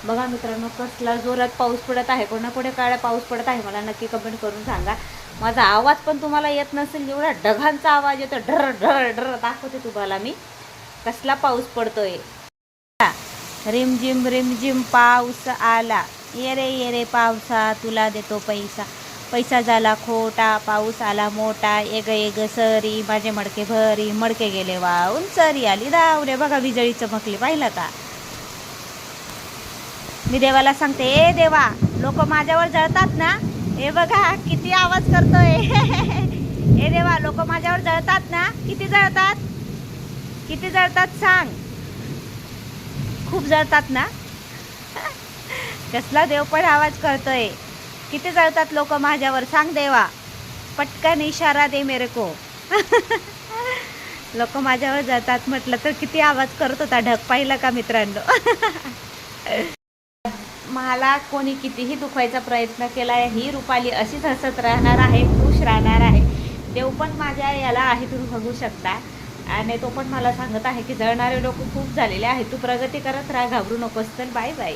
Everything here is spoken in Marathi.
बघा मित्रांनो, कसला जोरात पाऊस पडत आहे. कोणापुढे काळा पाऊस पडत आहे मला नक्की कमेंट करून सांगा. माझा आवाज पण तुम्हाला येत नसेल, एवढा ढगांचा आवाज येतो. ढर ढर ढर दाखवते तुम्हाला मी कसला पाऊस पडतोय. रिमझिम रिमझिम पाऊस आला, ये रे पावसा तुला देतो पैसा. पैसा झाला खोटा, पाऊस आला मोठा. एग सरी माझे मडके भरी, मडके गेले वाहून सरी आली धावरे. बघा विजळी चमकली, पाहिलं का. मी देवाला सांगते, ए देवा, लोक माझ्यावर जळतात ना. हे बघा किती आवाज करतोय. ए देवा, लोक माझ्यावर जळतात ना. किती जळतात, किती जळतात सांग. खूप जळतात ना. कसला देव पण आवाज करतोय. किती जळतात लोक माझ्यावर सांग देवा. पटकन इशारा दे मेरे को. लोक माझ्यावर जळतात म्हटलं तर किती आवाज करत होता ढग, पाहिला का मित्रांनो. मला कोणी कितीही दुखवायचा प्रयत्न केला, ही रुपाली अशीच हसत राहणार आहे, खुश राहणार आहे. देव पण माझ्या याला आहे, तुम्ही बघू शकता. आणि तो पण मला सांगत आहे की जळणारे लोक खूप झालेले आहेत, तू प्रगती करत राहा, घाबरू नकोस. तर बाय बाय.